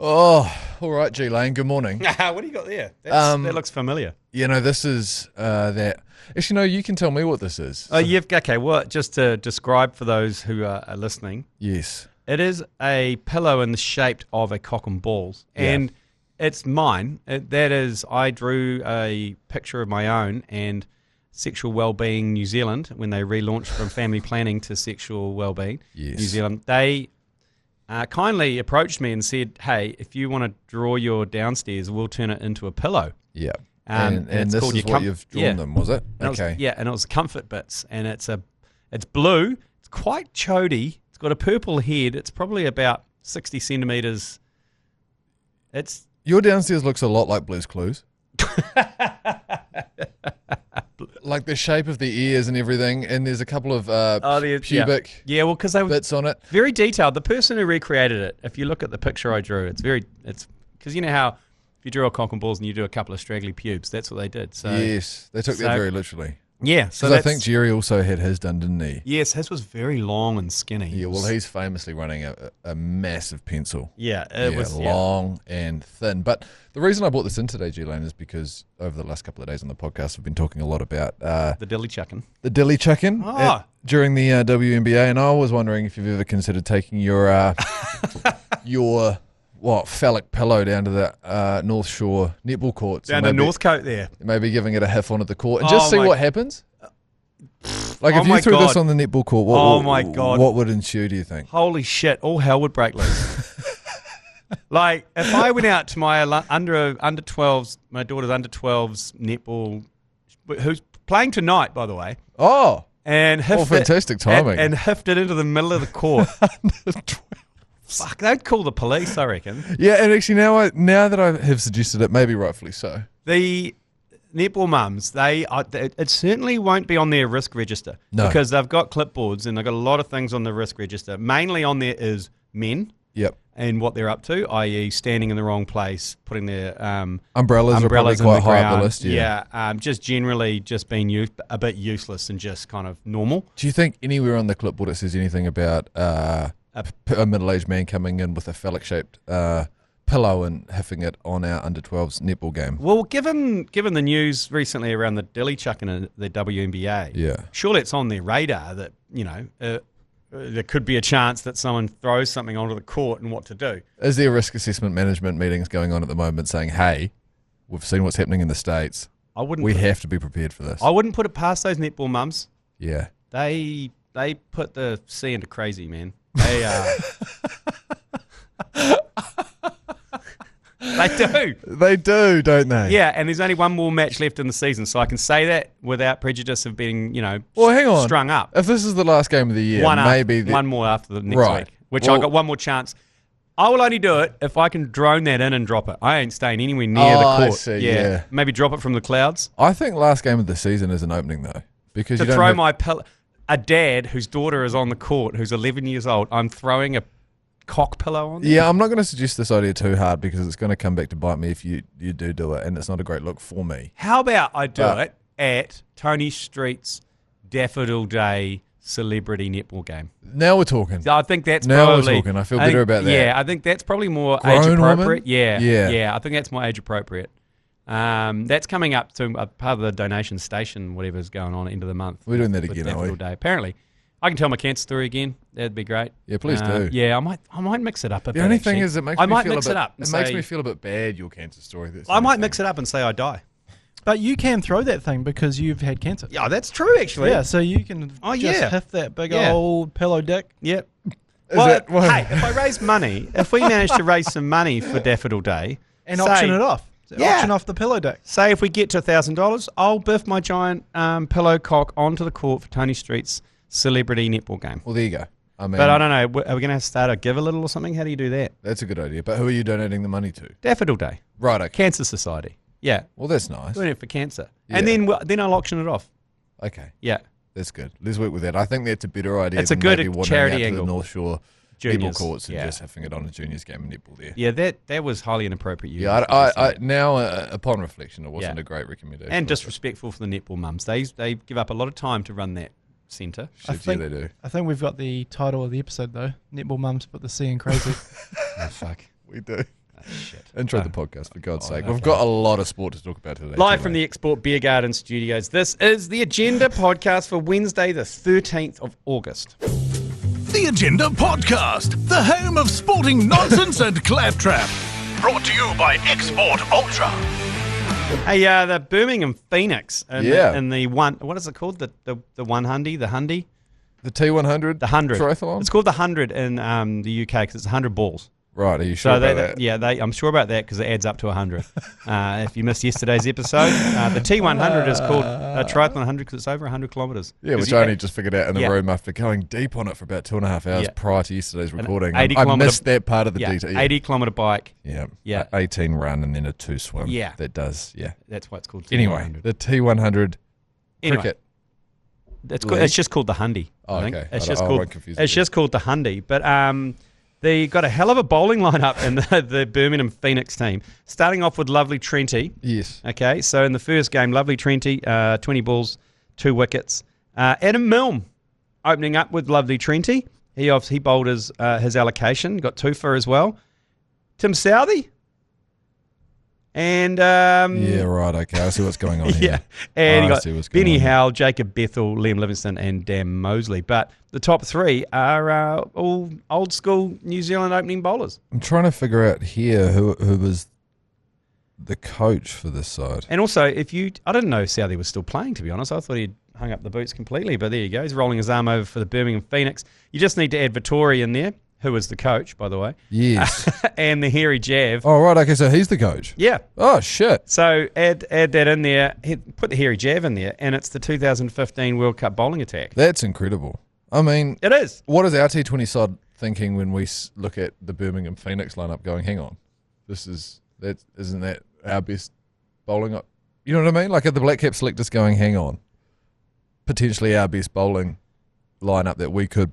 Oh, all right, G Lane. Good morning. What do you got there? That looks familiar. This is that. Actually, no, you can tell me what this is. Okay. Well, just to describe for those who are listening. Yes. It is a pillow in the shape of a cock and balls, and it's mine. I drew a picture of my own and Sexual Wellbeing New Zealand when they relaunched from family planning to sexual wellbeing New Zealand. They kindly approached me and said, "Hey, if you want to draw your downstairs, we'll turn it into a pillow." Yeah. And this is what you've drawn them, was it? Okay. And it was Comfort Bits, and it's blue. It's quite chody. It's got a purple head. It's probably about 60 centimeters. Your downstairs looks a lot like Blue's Clues. Like the shape of the ears and everything, and there's a couple of pubic because they were bits on it. Very detailed. The person who recreated it, if you look at the picture I drew, it's because you know how if you draw a cock and balls and you do a couple of straggly pubes, that's what they did. So yes, they took that very literally. Yeah, so I think Jerry also had his done, didn't he? Yes, his was very long and skinny. Yeah, well, he's famously running a massive pencil. Yeah, it was long and thin. But the reason I brought this in today, G Lane, is because over the last couple of days on the podcast, we've been talking a lot about the dilly chucking. The dilly chucking during the WNBA, and I was wondering if you've ever considered taking your phallic pillow down to the North Shore netball courts. Down to Northcote there. Maybe giving it a hit onto the court and just see what happens. Like if you threw this on the netball court, what would ensue, do you think? Holy shit, all hell would break loose. Like if I went out to my under 12s, my daughter's under 12s netball, who's playing tonight, by the way. Oh. And fantastic timing. And hiffed it into the middle of the court. Fuck, they'd call the police, I reckon. Yeah, and actually now that I have suggested it, maybe rightfully so. The netball mums, it certainly won't be on their risk register. No. Because they've got clipboards and they've got a lot of things on the risk register. Mainly on there is men. Yep. And what they're up to, i.e. standing in the wrong place, putting their umbrellas are probably quite high on the list. Just generally just being a bit useless and just kind of normal. Do you think anywhere on the clipboard it says anything about a middle-aged man coming in with a phallic-shaped pillow and hiffing it on our under-12s netball game? Well, given the news recently around the dilly chucking in the WNBA, surely it's on their radar that, there could be a chance that someone throws something onto the court and what to do. Is there risk assessment management meetings going on at the moment saying, hey, we've seen what's happening in the States. We have to be prepared for this. I wouldn't put it past those netball mums. Yeah. They put the sea into crazy, man. They do, don't they? Yeah, and there's only one more match left in the season, so I can say that without prejudice of being, strung up. If this is the last game of the year, one more after the next week, which I got one more chance. I will only do it if I can drone that in and drop it. I ain't staying anywhere near the court. I see, yeah. Maybe drop it from the clouds. I think last game of the season is an opening, though. Because to throw a dad whose daughter is on the court, who's 11 years old, I'm throwing a cock pillow on them. Yeah, I'm not going to suggest this idea too hard because it's going to come back to bite me if you do it, and it's not a great look for me. How about I do it at Tony Street's Daffodil Day celebrity netball game? Now we're talking. I think that's we're talking. I feel better about that. Yeah, I think that's probably more age appropriate. Yeah. I think that's more age appropriate. That's coming up to a part of the donation station, whatever's going on at the end of the month. We're doing that again, aren't we? Day. Apparently. I can tell my cancer story again. That'd be great. Yeah, please do. Yeah, I might mix it up a bit. The only thing is, it makes me feel a bit bad, your cancer story. I might mix it up and say I die. But you can throw that thing because you've had cancer. Yeah, that's true, actually. Yeah, so you can hiff that big old pillow dick. Yep. Hey, if I raise money, if we manage to raise some money for Daffodil Day. And auction it off. Auction off the pillow dick. Say if we get to $1,000, I'll biff my giant pillow cock onto the court for Tony Street's celebrity netball game. Well, there you go. But I don't know. Are we going to start a give a little or something? How do you do that? That's a good idea. But who are you donating the money to? Daffodil Day. Right, okay. Cancer Society. Yeah. Well, that's nice. Doing it for cancer. Yeah. And then I'll auction it off. Okay. Yeah. That's good. Let's work with that. I think that's a better idea. It's a good charity angle. The North Shore juniors, netball courts and just having it on a juniors game of netball there. Yeah, that was highly inappropriate. Yeah, I now upon reflection, it wasn't a great recommendation. And disrespectful for the netball mums. They give up a lot of time to run that centre. They do. I think we've got the title of the episode though. Netball mums put the C in crazy. Oh fuck. We do. Intro the podcast, for God's sake. We've got a lot of sport to talk about today. Live from the Export Beer Garden Studios, this is the Agenda podcast for Wednesday, the 13th of August. The Agenda Podcast, the home of sporting nonsense and claptrap. Brought to you by Export Ultra. Hey, the Birmingham Phoenix in the one, what is it called? The 100, the Hundy? The T100? The 100. Triathlon? It's called the 100 in the UK because it's 100 balls. Right, are you sure about that? Yeah, I'm sure about that because it adds up to 100. If you missed yesterday's episode, the T100 is called Triathlon 100 because it's over 100 kilometres. Yeah, which I only just figured out in the room after going deep on it for about 2.5 hours prior to yesterday's recording. I missed that part of the DT. 80-kilometre bike. Yeah. 18 run and then a 2 swim. Yeah. That does, That's why it's called T100. Anyway, the T100 cricket. It's just called the Hundy. Oh, okay. It's It's just called the Hundy. But they got a hell of a bowling lineup in the Birmingham Phoenix team. Starting off with Lovely Trenty. Yes. Okay, so in the first game, Lovely Trenty, 20 balls, 2 wickets. Adam Milne opening up with Lovely Trenty. He bowled his allocation, got 2 for as well. Tim Southey. And right, okay. I see what's going on here. And you got Benny Howell, Jacob Bethel, Liam Livingston, and Dan Mosley. But the top 3 are all old school New Zealand opening bowlers. I'm trying to figure out here who was the coach for this side. And also, I didn't know Southey was still playing, to be honest. I thought he'd hung up the boots completely, but there you go. He's rolling his arm over for the Birmingham Phoenix. You just need to add Vittori in there, who is the coach, by the way. Yes. And the hairy Jav. Oh, right. Okay, so he's the coach. Yeah. Oh, shit. So add that in there. Put the hairy Jav in there, and it's the 2015 World Cup bowling attack. That's incredible. I mean, it is. What is our T20 side thinking when we look at the Birmingham Phoenix lineup going, hang on, isn't that our best bowling? You know what I mean? Like, at the Black Cap selectors going, hang on, potentially our best bowling lineup that we could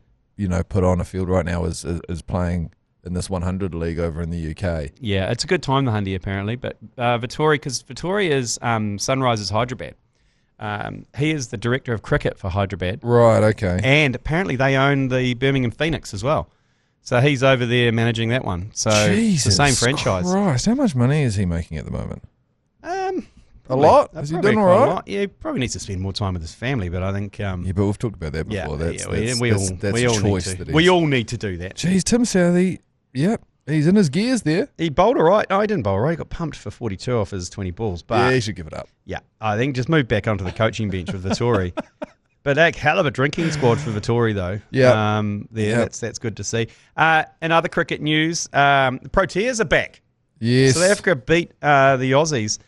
put on a field right now is playing in this 100 league over in the UK. Yeah, it's a good time, the Hundy, apparently. But Vittori is Sunrisers Hyderabad. He is the director of cricket for Hyderabad. Right, okay. And apparently they own the Birmingham Phoenix as well. So he's over there managing that one. So Jesus it's the same franchise. Christ, how much money is he making at the moment? A lot? Is he doing all right? Yeah, he probably needs to spend more time with his family, but I think... but we've talked about that before. That's we all need to do that. Jeez, Tim Southey, he's in his gears there. He bowled all right. No, he didn't bowl all right. He got pumped for 42 off his 20 balls. But he should give it up. Yeah, I think just move back onto the coaching bench with Vittori. But that hell of a drinking squad for Vittori, though. Yeah. That's good to see. In other cricket news, the Proteas are back. Yes. South Africa beat the Aussies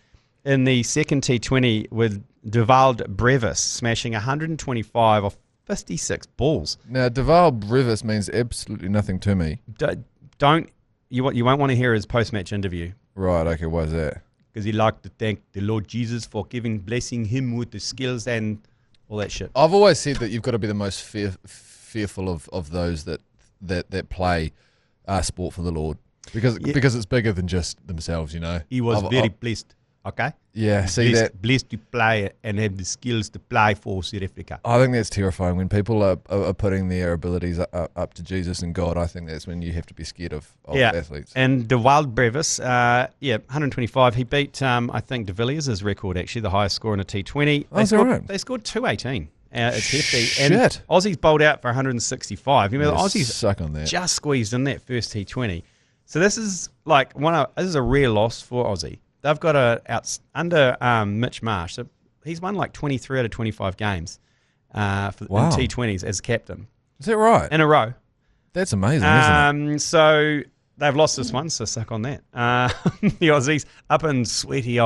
in the second T20 with Devald Brevis smashing 125 off 56 balls. Now, Devald Brevis means absolutely nothing to me. You won't want to hear his post-match interview. Right, okay, why is that? Because he liked to thank the Lord Jesus for blessing him with the skills and all that shit. I've always said that you've got to be the most fearful of those that play sport for the Lord. Because it's bigger than just themselves, He was very blessed. Okay. Yeah, blessed to play and have the skills to play for South Africa. I think that's terrifying when people are putting their abilities up to Jesus and God. I think that's when you have to be scared of athletes. And Devald Brevis, 125. He beat I think De Villiers' record, actually, the highest score in a T20. They scored 218. It's hefty. And Aussies bowled out for 165. The Aussies suck on that. Just squeezed in that first T20. So this is this is a rare loss for Aussie. They've got under Mitch Marsh. So he's won 23 out of 25 games in T20s as captain. Is that right? In a row. That's amazing, isn't it? So they've lost this one, so suck on that. The Aussies up in sweaty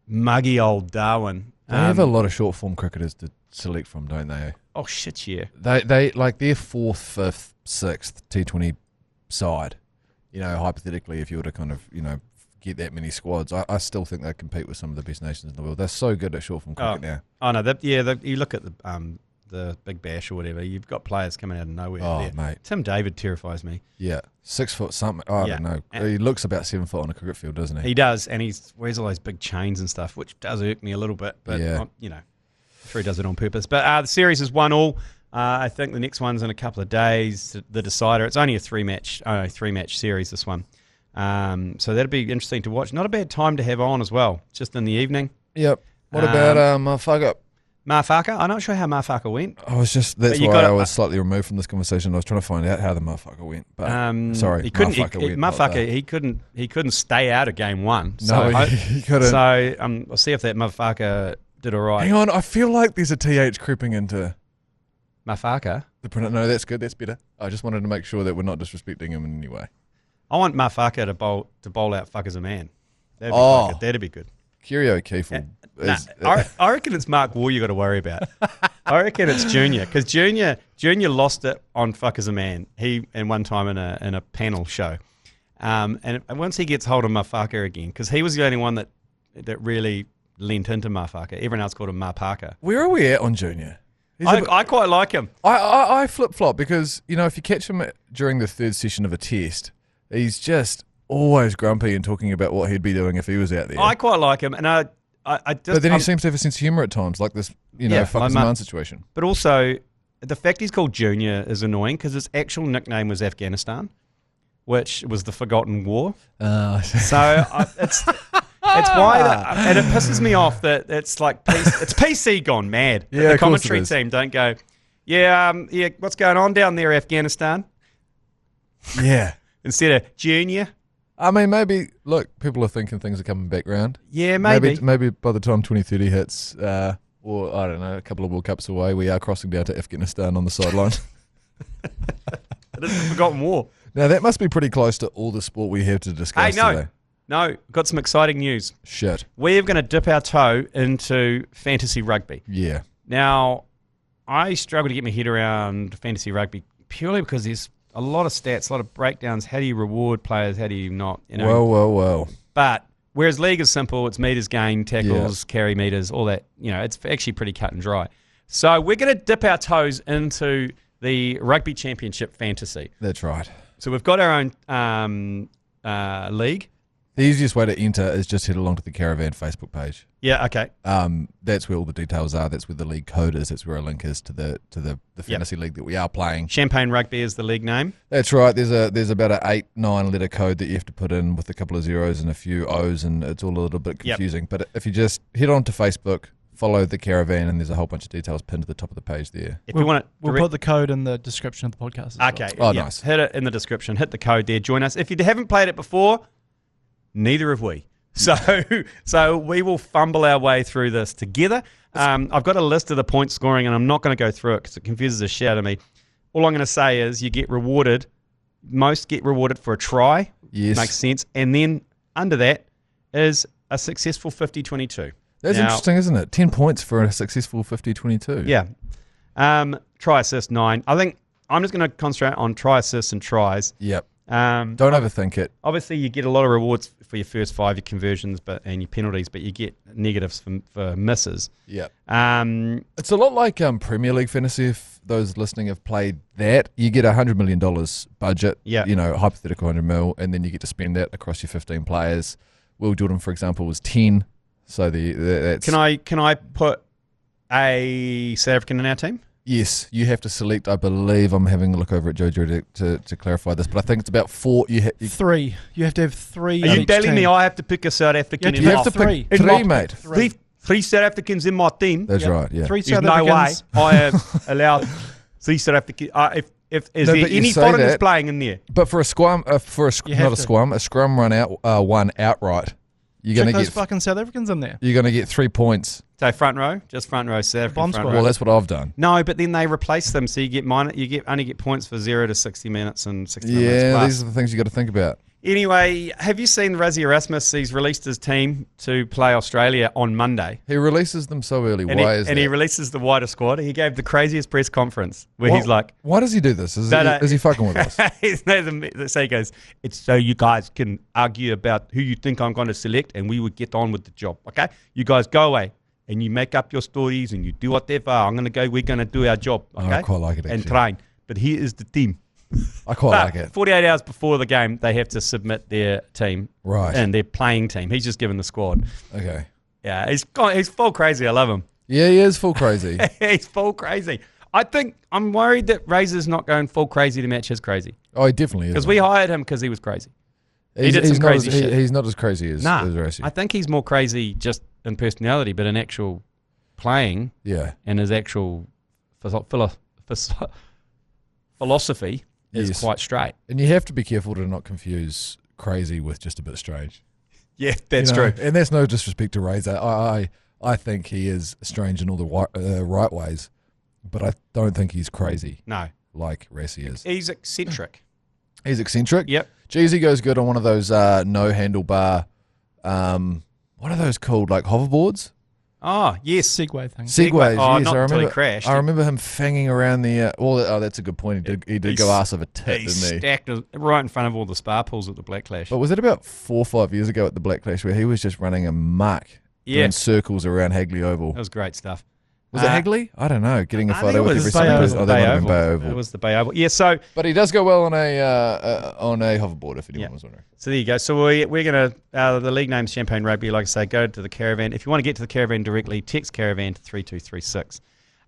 muggy old Darwin. They have a lot of short form cricketers to select from, don't they? Oh shit, yeah. They like their 4th, 5th, 6th T20 side. Hypothetically, if you were to kind of get that many squads, I still think they compete with some of the best nations in the world. They're so good at short form cricket now. Oh no, you look at the Big Bash or whatever. You've got players coming out of nowhere. Oh mate, Tim David terrifies me. Yeah, 6 foot something. I don't know. He looks about 7 foot on a cricket field, doesn't he? He does, and he wears all those big chains and stuff, which does irk me a little bit. But I'm sure he does it on purpose. But the series is 1-1. I think the next one's in a couple of days. The decider. It's only a three match series. This one. So that'd be interesting to watch. Not a bad time to have on as well, just in the evening. Yep. What about Motherfucker? Motherfucker? I'm not sure how Motherfucker went. That's why I was slightly removed from this conversation. I was trying to find out how the Motherfucker went. But sorry, he couldn't stay out of game one. So he couldn't. So I'll see if that Motherfucker did all right. Hang on, I feel like there's a TH creeping into Motherfucker. No, that's good. That's better. I just wanted to make sure that we're not disrespecting him in any way. I want Motherfucker to bowl out fuck as a man. That'd be good. Kiri O'Keefe. I reckon it's Mark Wall you got to worry about. I reckon it's Junior, because Junior lost it on fuck as a man. And one time in a panel show, and once he gets hold of Motherfucker again, because he was the only one that really leant into Motherfucker. Everyone else called him Motherfucker. Where are we at on Junior? I quite like him. I flip flop because if you catch him during the third session of a test, he's just always grumpy and talking about what he'd be doing if he was out there. I quite like him, and but then he seems to have a sense of humour at times, like this, fuck as a man situation. But also, the fact he's called Junior is annoying because his actual nickname was Afghanistan, which was the Forgotten War. So it's why, and it pisses me off that it's like it's PC gone mad. Yeah, the commentary team don't go, what's going on down there, Afghanistan? Yeah. Instead of Junior. I mean, maybe, look, people are thinking things are coming back round. Yeah, maybe. Maybe by the time 2030 hits, or I don't know, a couple of World Cups away, we are crossing down to Afghanistan on the sideline. It is the Forgotten War. Now, that must be pretty close to all the sport we have to discuss today. No, got some exciting news. Shit. We're going to dip our toe into fantasy rugby. Yeah. Now, I struggle to get my head around fantasy rugby purely because there's a lot of stats, a lot of breakdowns. How do you reward players? How do you not? Well. But whereas league is simple, it's meters gained, tackles, carry meters, all that. It's actually pretty cut and dry. So we're going to dip our toes into the Rugby Championship fantasy. That's right. So we've got our own league. The easiest way to enter is just head along to the Caravan Facebook page. Yeah, okay. That's where all the details are. That's where the league code is. That's where a link is to the fantasy league that we are playing. Champagne Rugby is the league name. That's right. There's about an 8-9 letter code that you have to put in with a couple of zeros and a few O's, and it's all a little bit confusing. Yep. But if you just head on to Facebook, follow the Caravan, and there's a whole bunch of details pinned to the top of the page there. If you want it, we'll put the code in the description of the podcast as okay. well. Nice. Hit it in the description. Hit the code there. Join us. If you haven't played it before, neither have we. So we will fumble our way through this together. I've got a list of the point scoring, and I'm not going to go through it because it confuses the shit out of me. All I'm going to say is you get rewarded. Most get rewarded for a try. Yes. Makes sense. And then under that is a successful 50-22. That's interesting, isn't it? 10 points for a successful 50-22. Yeah. Try assist 9. I think I'm just going to concentrate on try assists and tries. Yep. Don't overthink it. Obviously, you get a lot of rewards for your first 5, your conversions, and your penalties, but you get negatives for misses. Yeah. It's a lot like Premier League fantasy. If those listening have played that, you get $100 million budget. Yeah. Hypothetical 100 mil, and then you get to spend that across your 15 players. Will Jordan, for example, was 10. So that's. Can I put a South African in our team? Yes, you have to select. I believe I'm having a look over at Jojo to clarify this, but I think it's about 4. 3. You have to have 3. Are you telling me I have to pick a South African? You have to pick 3, mate. Three South Africans in my team. That's right. Yeah. 3 South Africans. No way I have allowed 3 South Africans. If is there any foreigners playing in there? But for a scrum, not a scrum run out, one outright. You're going to get those fucking South Africans in there. You're going to get 3 points. So front row, just front row, South African front row. Well, that's what I've done. No, but then they replace them, so you get only get points for 0 to 60 minutes and 60 minutes. Yeah, these are the things you got to think about. Anyway, have you seen Rassie Erasmus? He's released his team to play Australia on Monday. He releases them so early. Why is that? And he releases the wider squad. He gave the craziest press conference where he's like... Why does he do this? Is he fucking with us? So he goes, it's so you guys can argue about who you think I'm going to select and we would get on with the job, okay? You guys go away and you make up your stories and you do whatever. We're going to do our job, okay? I quite like it, actually. And train. But here is the team. I quite like it. 48 hours before the game, they have to submit their team. Right. And their playing team. He's just given the squad. Okay. Yeah, he's full crazy. I love him. Yeah, he is full crazy. He's full crazy. I think I'm worried that Razor's not going full crazy to match his crazy. Oh, he definitely is. Because we hired him because he was crazy. He did some crazy shit. He's not as crazy as Racing. I think he's more crazy just in personality, but in actual playing and his actual philosophy is quite straight. And you have to be careful to not confuse crazy with just a bit strange. Yeah, that's true. And that's no disrespect to Razor. I think he is strange in all the right ways, but I don't think he's crazy. No. Like Rassi is. He's eccentric. He's eccentric? Yep. Jeezy goes good on one of those no handlebar, what are those called? Like hoverboards? Oh, yes. Segway thing. Segways, Oh, yes. not until he crashed. I remember him fanging around the... that's a good point. He did go ass of a tit, didn't he? He stacked right in front of all the spa pools at the Black Clash. But was it about 4 or 5 years ago at the Black Clash where he was just running amok doing circles around Hagley Oval? That was great stuff. Was it Hagley? I don't know. Getting a photo with every Bay single person. Bay Oval. It was the Bay Oval. Yeah, so... But he does go well on a hoverboard, if anyone was wondering. So there you go. So we're going to... the league name's Champagne Rugby. Like I say, go to the Caravan. If you want to get to the Caravan directly, text Caravan to 3236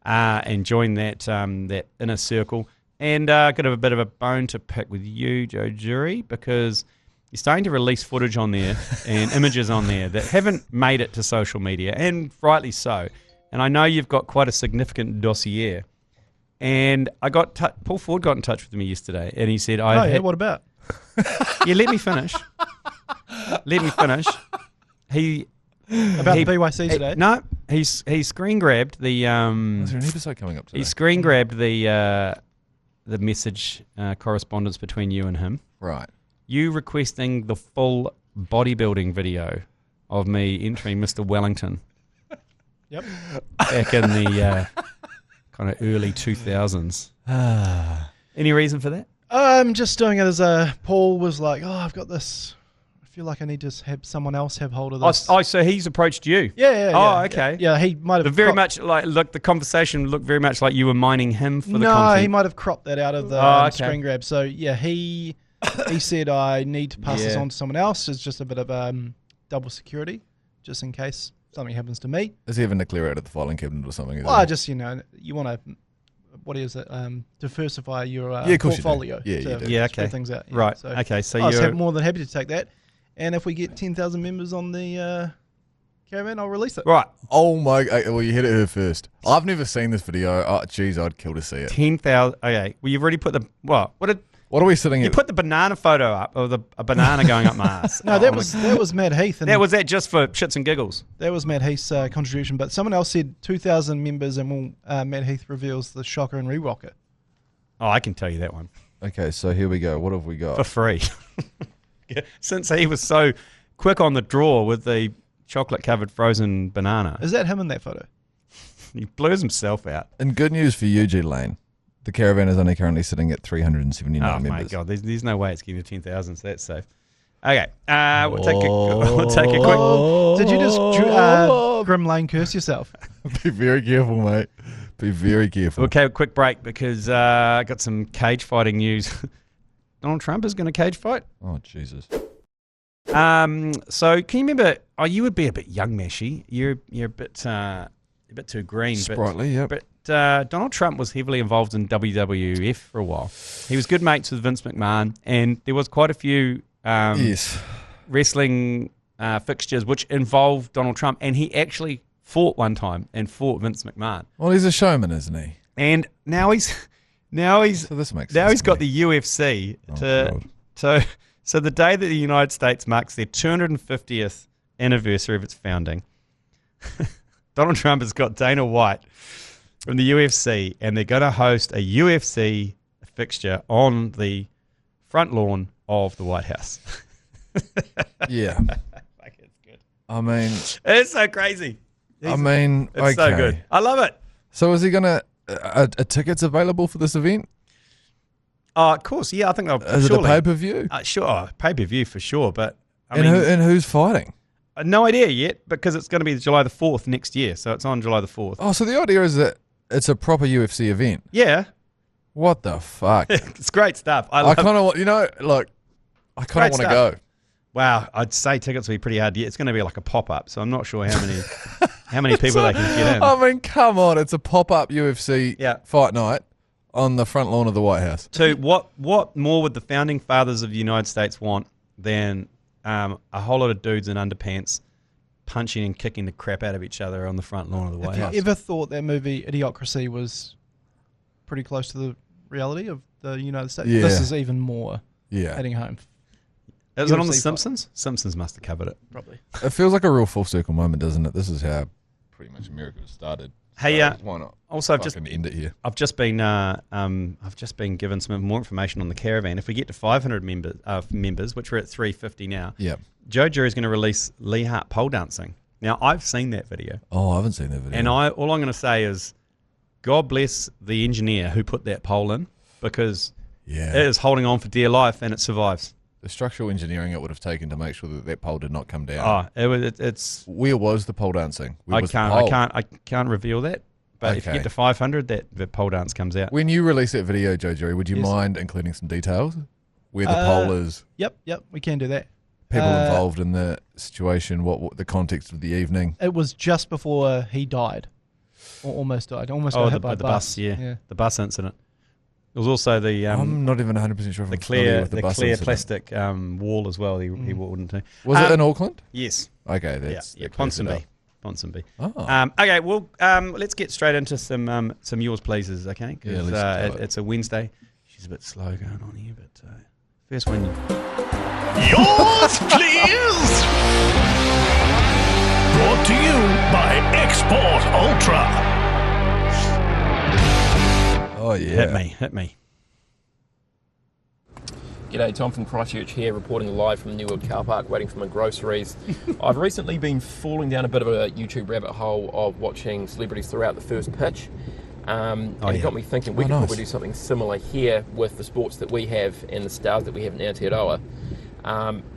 and join that inner circle. And got a bit of a bone to pick with you, Joe Jury, because you're starting to release footage on there and images on there that haven't made it to social media, and rightly so. And I know you've got quite a significant dossier. And I got Paul Ford got in touch with me yesterday, and he said, what about? Yeah, let me finish. About the BYC today? No, he screen grabbed the... Is there an episode coming up today? He screen grabbed the message correspondence between you and him. Right. You requesting the full bodybuilding video of me entering Mr. Wellington. Yep. Back in the kind of early 2000s. Any reason for that? I'm just doing it as Paul was like, I've got this. I feel like I need to have someone else have hold of this. Oh, so he's approached you? Yeah. Oh, okay. Yeah, he might have. The conversation looked very much like you were mining him for the content. No, he might have cropped that out of the screen grab. So yeah, he said I need to pass this on to someone else. It's just a bit of double security, just in case something happens to me. Is he having to clear out of the filing cabinet or something? Well, just, you want to, what is it, diversify your portfolio. Yeah, you do. Yeah, okay. Spread things out. Yeah. Right, So okay. So I was you're... more than happy to take that. And if we get 10,000 members on the Caravan, I'll release it. Right. Oh my, well, you hit it her first. I've never seen this video. Oh, geez, I'd kill to see it. 10,000, okay. Well, you've already put the, what are we sitting You at? put the banana photo up, of a banana going up my ass. No, that was Matt Heath. And was that just for shits and giggles? That was Matt Heath's contribution, but someone else said 2,000 members and Matt Heath reveals the Shocker and Re-Rocker. Oh, I can tell you that one. Okay, so here we go. What have we got? For free. Since he was so quick on the draw with the chocolate-covered frozen banana. Is that him in that photo? He blows himself out. And good news for you, G Lane. The Caravan is only currently sitting at 379 members. Oh, my God. There's no way it's getting to 10,000, so that's safe. Okay. We'll take a quick... Did you just Grim Lane curse yourself? Be very careful, mate. Be very careful. Okay, a quick break because I got some cage fighting news. Donald Trump is going to cage fight. Oh, Jesus. So can you remember... Oh, you would be a bit young, Mashy. You're a bit too green. Sprightly, yep. But Donald Trump was heavily involved in WWF for a while. He was good mates with Vince McMahon, and there was quite a few wrestling fixtures which involved Donald Trump, and he actually fought one time and fought Vince McMahon. Well, he's a showman, isn't he? And now he's so this makes sense. He's got the UFC so the day that the United States marks their 250th anniversary of its founding, Donald Trump has got Dana White from the UFC, and they're going to host a UFC fixture on the front lawn of the White House. Yeah. Fuck, it's good. I mean... It's so crazy. It's so good. I love it. So is he going to... Are tickets available for this event? Of course, yeah. I think they'll... Is it a pay-per-view? Sure, pay-per-view for sure, but... And who's fighting? No idea yet, because it's going to be July the 4th next year, so it's on July the 4th. Oh, so the idea is that it's a proper UFC event? Yeah. What the fuck? It's great stuff. I kind of want, I kind of want to go. Wow, I'd say tickets will be pretty hard. It's going to be like a pop-up, so I'm not sure how many people they can get in. I mean, come on, it's a pop-up UFC fight night on the front lawn of the White House. So what more would the founding fathers of the United States want than a whole lot of dudes in underpants punching and kicking the crap out of each other on the front lawn of the White House. Have you ever thought that movie Idiocracy was pretty close to the reality of the United States? Yeah. This is even more Yeah. heading home. Is it on The UFC Simpsons? Simpsons must have covered it. Probably. It feels like a real full circle moment, doesn't it? This is how pretty much America started. Hey, So why not? Also, end it here. I've just been given some more information on the caravan. If we get to 500 members, which we're at 350 now, Yeah. Joe Jury's going to release Lee Hart pole dancing. Now, I've seen that video, Oh, I haven't seen that video. and all I'm going to say is, God bless the engineer who put that pole in, because yeah. it is holding on for dear life and it survives. The structural engineering it would have taken to make sure that pole did not come down. It's. Where was the pole dancing? Where I was the pole? can't reveal that. But if you get to 500, that pole dance comes out. When you release that video, Joe Jury, would you mind including some details? Where the pole is? Yep, we can do that. People involved in the situation, what the context of the evening? It was just before he died, or almost died. Almost got hit by the bus. Yeah, the bus incident. There was also the I'm not even 100% sure if the I'm familiar clear with the bus clear incident. plastic wall as well. He wore into. Was it in Auckland? Yes. Okay, that's Ponsonby. Oh. Okay, well, let's get straight into some yours pleases, okay? Yeah, Because it's a Wednesday. She's a bit slow going on here, but first one. Yours, please. Brought to you by Export Ultra. Oh, yeah. Hit me. G'day, Tom from Christchurch here, reporting live from the New World Car Park, waiting for my groceries. I've recently been falling down a bit of a YouTube rabbit hole of watching celebrities throughout the first pitch. And it got me thinking we could probably do something similar here with the sports that we have and the stars that we have in Aotearoa.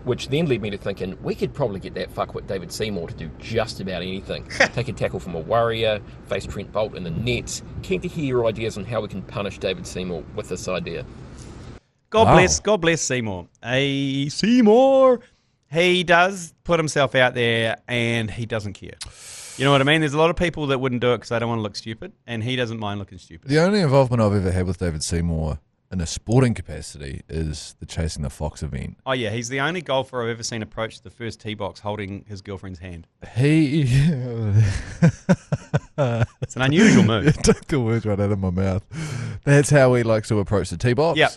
Which then led me to thinking we could probably get that fuckwit David Seymour to do just about anything. Take a tackle from a warrior, face Trent Bolt in the net. Keen to hear your ideas on how we can punish David Seymour with this idea. God bless Seymour. Hey, Seymour. He does put himself out there and he doesn't care. You know what I mean? There's a lot of people that wouldn't do it because they don't want to look stupid, and he doesn't mind looking stupid. The only involvement I've ever had with David Seymour in a sporting capacity is the Chasing the Fox event. Oh, yeah. He's the only golfer I've ever seen approach the first tee box holding his girlfriend's hand. It's an unusual move. You took the words right out of my mouth. That's how he likes to approach the tee box. Yep.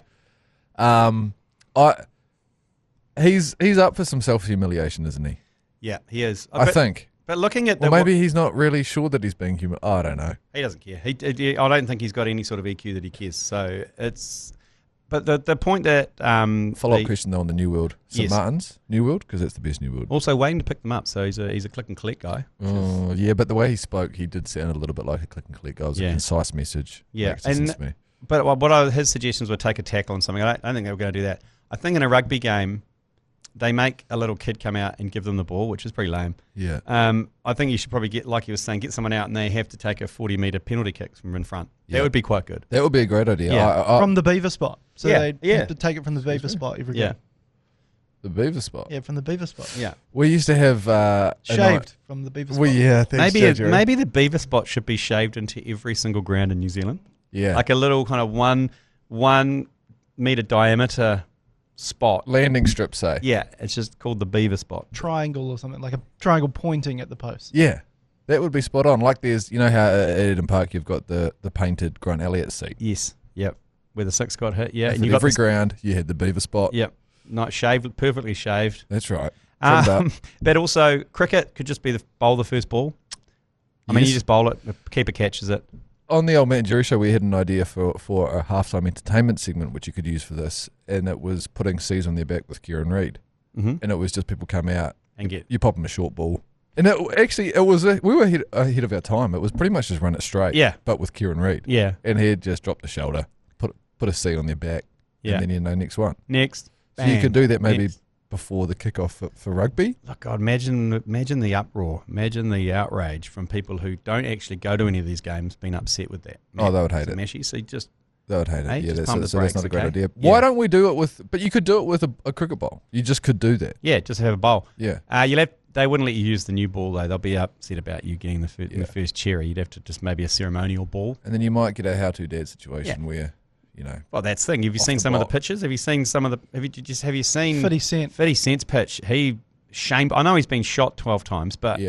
He's up for some self-humiliation, isn't he? Yeah, he is. I think. But looking at or maybe he's not really sure that he's being human. I don't know. He doesn't care. I don't think he's got any sort of EQ that he cares. So it's. But the point that follow-up question though on the New World St Martin's New World, because that's the best New World. Also waiting to pick them up, so he's a click and collect guy. Oh yeah, but the way he spoke, he did sound a little bit like a click and collect guy. It was a concise message. Yeah, Makes sense to me. But his suggestions were take a tackle on something. I don't think they were going to do that. I think in a rugby game, they make a little kid come out and give them the ball, which is pretty lame. Yeah. I think you should probably get, like you were saying, get someone out and they have to take a 40-metre penalty kick from in front. Yeah. That would be quite good. That would be a great idea. Yeah. From the beaver spot. So they yeah. have to take it from the beaver spot every game. The beaver spot. Yeah, from the beaver spot. Yeah. We used to have shaved from the beaver spot. Well, yeah, thanks, maybe the beaver spot should be shaved into every single ground in New Zealand. Yeah. Like a little kind of 1 metre diameter spot. Landing strip, say. Yeah, it's just called the beaver spot. Triangle or something, like a triangle pointing at the post. Yeah. That would be spot on. Like there's, you know how at Eden Park you've got the painted Grant Elliott seat. Yes. Yep. Where the 6 got hit. Yeah. And you got every ground you had the beaver spot. Yep. Not shaved, perfectly shaved. That's right. But also cricket could just be bowl the first ball. I mean, you just bowl it, the keeper catches it. On the Old Matt and Jerry show, we had an idea for a halftime entertainment segment which you could use for this, and it was putting C's on their back with Kieran Reid, and it was just people come out and you pop them a short ball, and we were ahead of our time. It was pretty much just run it straight, but with Kieran Reid, and he'd just drop the shoulder, put a C on their back, and then next one, next. So you could do that maybe before the kickoff for rugby. Look, God, imagine the uproar, imagine the outrage from people who don't actually go to any of these games being upset with that. They would hate it. Meshy, so they would hate it. Yeah, that's not a great idea. Yeah. Why don't we do it with? But you could do it with a cricket ball. You just could do that. Yeah, just have a bowl. Yeah. They wouldn't let you use the new ball though. They'll be upset about you getting the first cherry. You'd have to just maybe a ceremonial ball. And then you might get a how to dad situation where, Well, that's the thing. Have you seen some of the pictures? Have you seen some of the? Have you seen 50 Cent? 50 Cent's pitch. He shamed. I know he's been shot 12 times, but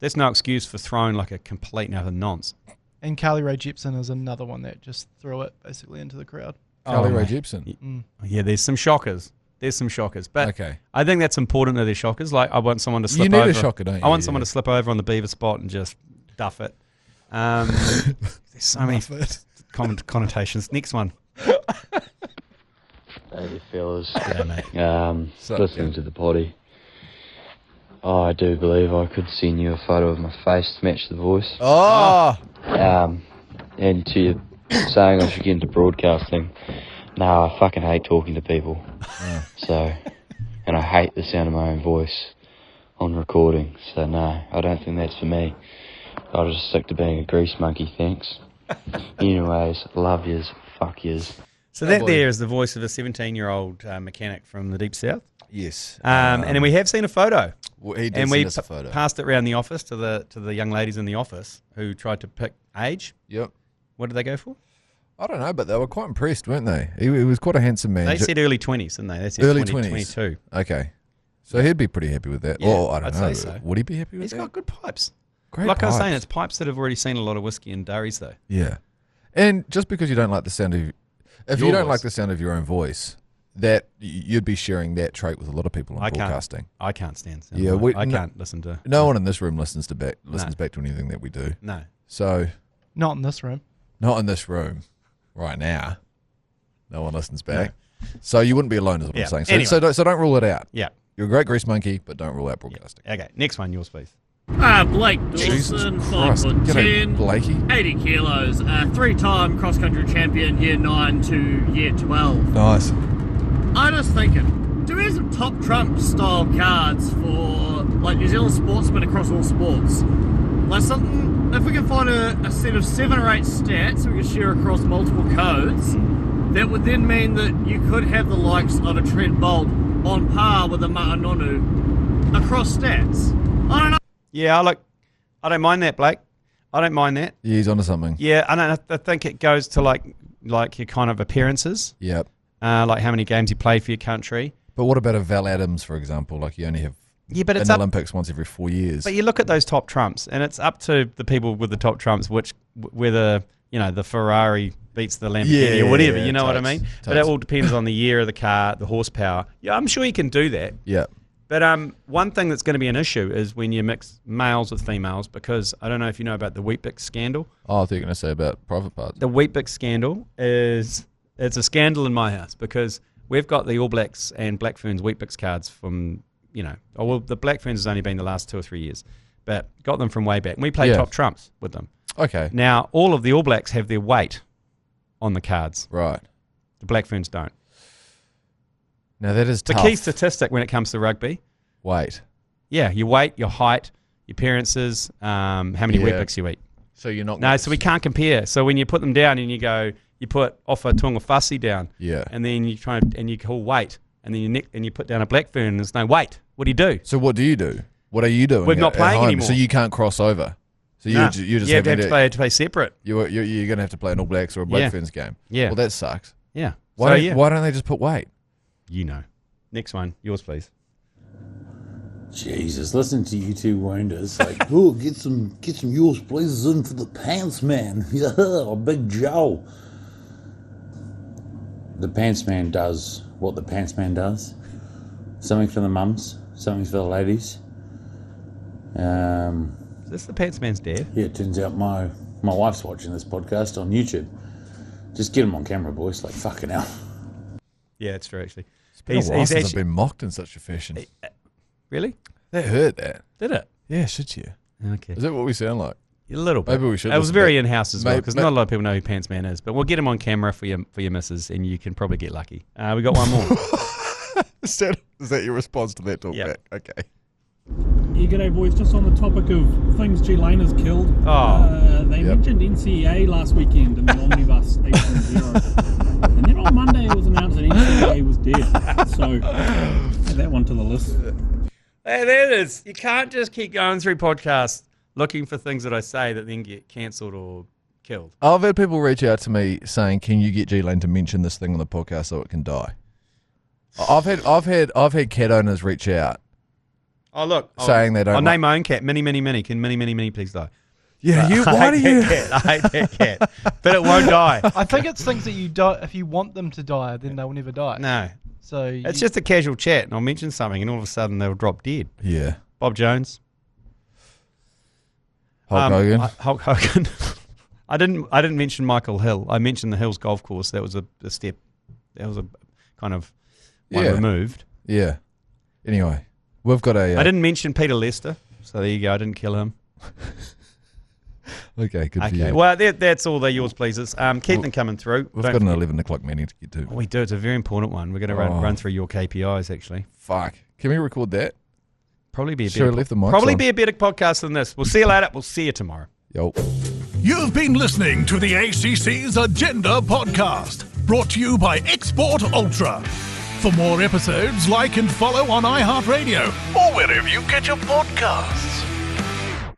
there's no excuse for throwing like a complete and utter nonce. And Carly Rae Jepsen is another one that just threw it basically into the crowd. Carly Rae Jepsen. Yeah, there's some shockers. But I think that's important that they're shockers. Like I want someone to slip over. You need a shocker, don't you? I want someone to slip over on the beaver spot and just duff it. There's so many connotations. Next one. Hey, fellas. Yeah, mate. Listening to the potty. I do believe I could send you a photo of my face to match the voice. Oh! And to you saying I should get into broadcasting. No, I fucking hate talking to people. And I hate the sound of my own voice on recording. So no, I don't think that's for me. I'll just stick to being a grease monkey, thanks. Anyways, love yous, fuck yous. So that there is the voice of a 17-year-old mechanic from the Deep South. Yes. And then we have seen a photo. Well, he did send us a photo. Passed it around the office to the young ladies in the office who tried to pick age. Yep. What did they go for? I don't know, but they were quite impressed, weren't they? He was quite a handsome man. They said early 20s, didn't they? They said early 20, 20s. 22. Okay. So he'd be pretty happy with that. Yeah, I don't know. I'd say so. Would he be happy with that? He's got good pipes. Great like pipes. I was saying, it's pipes that have already seen a lot of whiskey and durries, though. Yeah. And just because you don't like the sound of... If you don't like the sound of your own voice, that you'd be sharing that trait with a lot of people in broadcasting. I can't stand sound. Yeah, I can't listen to... No one in this room listens back to anything that we do. No. So... Not in this room. Not in this room. Right now. No one listens back. No. So you wouldn't be alone is what I'm saying. So, anyway. so don't rule it out. Yeah. You're a great grease monkey, but don't rule out broadcasting. Yeah. Okay, next one, yours please. Blake Jesus Dawson, Christ. 5'10", Blakey. 80 kilos, 3-time cross-country champion, year 9 to year 12. Nice. I'm just thinking, do we have some top trump style cards for like New Zealand sportsmen across all sports? Like something, if we can find a set of 7 or 8 stats we can share across multiple codes, that would then mean that you could have the likes of a Trent Bolt on par with a Ma'anonu across stats. I don't know. Yeah, I don't mind that, Blake. I don't mind that. Yeah, he's onto something. Yeah, I think it goes to like your kind of appearances. Yep. Like how many games you played for your country. But what about a Val Adams, for example? Like you only have but it's in the Olympics once every 4 years. But you look at those top trumps, and it's up to the people with the top trumps, whether the Ferrari beats the Lamborghini or whatever. You know what I mean? But it all depends on the year of the car, the horsepower. Yeah, I'm sure you can do that. Yeah. But one thing that's going to be an issue is when you mix males with females, because I don't know if you know about the Weet-Bix scandal. Oh, I thought you were going to say about private parts. The Weet-Bix scandal it's a scandal in my house because we've got the All Blacks and Black Ferns Weet-Bix cards from, the Black Ferns has only been the last 2 or 3 years, but got them from way back. And we play top trumps with them. Okay. Now, all of the All Blacks have their weight on the cards. Right. The Black Ferns don't. Now, that is tough. The key statistic when it comes to rugby. Weight. Yeah, your weight, your height, your appearances, how many Weet-Bix you eat. So you're not... No, so we can't compare. So when you put them down and you put Ofa Tunga Fussy down. Yeah. And then you you call weight. And then you put down a Black Fern and there's no weight. What do you do? So what do you do? What are you doing? We're not playing anymore. So you can't cross over. So you just have to play separate. You're going to have to play an All Blacks or a Black Ferns game. Yeah. Well, that sucks. Yeah. Why don't they just put weight? Next one. Yours, please. Jesus, listen to you two wounders. Like, oh, get some yours pleases in for the pants man. Yeah, Big Joe. The pants man does what the pants man does. Something for the mums, something for the ladies. Is this the pants man's dad? Yeah, it turns out my wife's watching this podcast on YouTube. Just get him on camera, boys. Like, fucking hell. Yeah, it's true, actually. It's been a while since I've been mocked in such a fashion. Really? They heard that. Did it? Yeah, should you? Okay. Is that what we sound like? A little bit. Maybe we should. It was very in-house as well, because not a lot of people know who Pants Man is. But we'll get him on camera for your missus, and you can probably get lucky. We got one more. Is that your response to that talk back? Okay. Yeah, g'day boys. Just on the topic of things G Lane has killed. They mentioned NCAA last weekend in the Omnibus 8.0. And then on Monday it was announced that NCAA was dead. So add that one to the list. Hey, there it is. You can't just keep going through podcasts looking for things that I say that then get cancelled or killed. I've had people reach out to me saying, "Can you get G Lane to mention this thing on the podcast so it can die?" I've had cat owners reach out. Oh look, saying they don't. I'll name my own cat. Mini. Can Mini please die? Yeah, I hate that cat, but it won't die. I think it's things that you don't. If you want them to die, then they will never die. No. So it's just a casual chat, and I'll mention something, and all of a sudden they'll drop dead. Yeah. Bob Jones. Hulk Hogan. Hulk Hogan. I didn't mention Michael Hill. I mentioned the Hills Golf Course. That was a step. That was a kind of one removed. Yeah. Anyway, we've got a. I didn't mention Peter Lester, so there you go. I didn't kill him. Okay, good for you. Well, that's all the yours pleases. Keep them coming through. We've got an 11 o'clock meeting to get to. We do. It's a very important one. We're going to run through your KPIs, actually. Fuck. Can we record that? Probably be a better, be a better podcast than this. We'll see you later. We'll see you tomorrow. Yo. You've been listening to the ACC's Agenda podcast, brought to you by Export Ultra. For more episodes, like and follow on iHeartradio or wherever you get your podcasts.